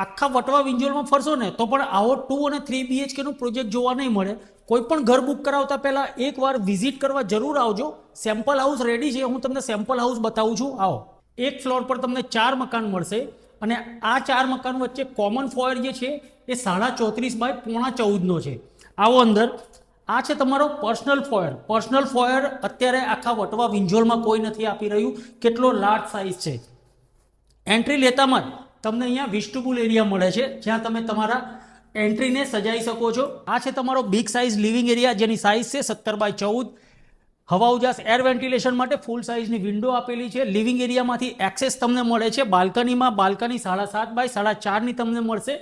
આખા વટવા વિંજોલમાં ફરશો ને તો પણ આવો 2 અને 3 BHKનો પ્રોજેક્ટ જોવા નહીં મળે. કોઈ પણ ઘર બુક કરાવતા પહેલાં એકવાર વિઝિટ કરવા જરૂર આવજો. સેમ્પલ હાઉસ રેડી છે, હું તમને સેમ્પલ હાઉસ બતાવું છું. આવો. એક ફ્લોર પર તમને 4 મકાન મળશે અને આ 4 મકાન વચ્ચે કોમન ફોયર જે છે એ 34.5 બાય 14.5 છે. આવો અંદર. આ છે તમારો પર્સનલ ફોયર. પર્સનલ ફોયર અત્યારે આખા વટવા વિંજોલમાં કોઈ નથી આપી રહ્યું. કેટલો લાર્જ સાઇઝ છે. એન્ટ્રી લેતામાં જ તમને અહીંયા વિસ્ટેબલ એરિયા મળે છે જ્યાં તમે તમારા એન્ટ્રીને સજાઈ શકો છો. આ છે તમારો બિગ સાઇઝ લિવિંગ એરિયા જેની સાઇઝ છે 17 બાય 14. હવા ઉજાસ એર વેન્ટિલેશન માટે ફૂલ સાઇઝની વિન્ડો આપેલી છે. લિવિંગ એરિયામાંથી એક્સેસ તમને મળે છે બાલ્કનીમાં. બાલ્કની 7.5 બાય 4.5ની તમને મળશે.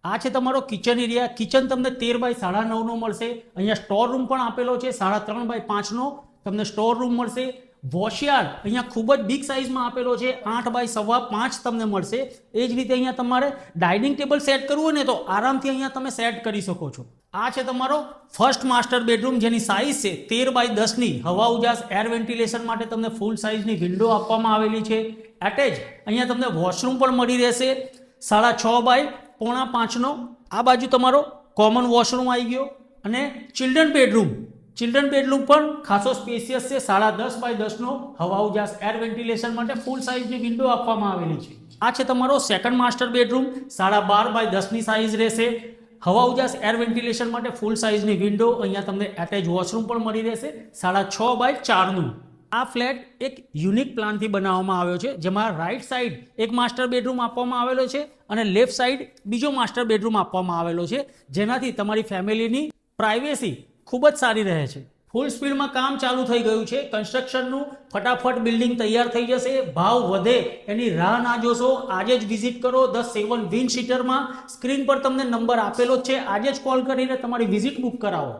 આ છે તમારો કિચન એરિયા. કિચન તમને 13 બાય 9.5નો મળશે. અહીંયા સ્ટોર રૂમ પણ આપેલો છે 3.5 બાય 5નો તમને સ્ટોર રૂમ મળશે. વોશયાર્ડ અહીંયા ખૂબ જ બિગ સાઇઝમાં આપેલો છે 8 બાય 5.25 તમને મળશે. એ જ રીતે અહીંયા તમારે ડાઇનિંગ ટેબલ સેટ કરવું હોય ને તો આરામથી અહીંયા તમે સેટ કરી શકો છો. આ છે તમારો ફર્સ્ટ માસ્ટર બેડરૂમ જેની સાઇઝ છે 13 બાય 10ની. હવા ઉજાસ એર વેન્ટિલેશન માટે તમને ફૂલ સાઇઝની વિન્ડો આપવામાં આવેલી છે. એટેચ અહીંયા તમને વોશરૂમ પણ મળી રહેશે 6.5 બાય 4.5નો. આ બાજુ તમારો કોમન વોશરૂમ આવી ગયો અને ચિલ્ડ્રન બેડરૂમ. ચિલ્ડ્રન બેડરૂમ પણ ખાસો સ્પેશિયસ છે 10.5 બાય 10નો. હવા ઉજાસ એર વેન્ટિલેશન માટે ફૂલ સાઇઝની વિન્ડો આપવામાં આવેલી છે. આ છે તમારો સેકન્ડ માસ્ટર બેડરૂમ 12.5 બાય 10ની સાઇઝ રહેશે. હવા ઉજાસ એર વેન્ટિલેશન માટે ફૂલ સાઇઝની વિન્ડો. અહીંયા તમને એટેચ વોશરૂમ પણ મળી રહેશે 6.5 બાય 4નું. આ ફ્લેટ એક યુનિક પ્લાનથી બનાવવામાં આવ્યો છે જેમાં રાઈટ સાઈડ એક માસ્ટર બેડરૂમ આપવામાં આવેલો છે અને લેફ્ટ સાઈડ બીજો માસ્ટર બેડરૂમ આપવામાં આવેલો છે જેનાથી તમારી ફેમિલીની પ્રાઇવેસી ખૂબ જ સારી રહે છે. ફૂલ સ્પીડમાં કામ ચાલુ થઈ ગયું છે કન્સ્ટ્રક્શનનું. ફટાફટ બિલ્ડિંગ તૈયાર થઈ જશે. ભાવ વધે એની રાહ ના જોશો. આજે જ વિઝિટ કરો ધ 7 વિન્ડ સીટરમાં. સ્ક્રીન પર તમને નંબર આપેલો જ છે. આજે જ કોલ કરીને તમારી વિઝિટ બુક કરાવો.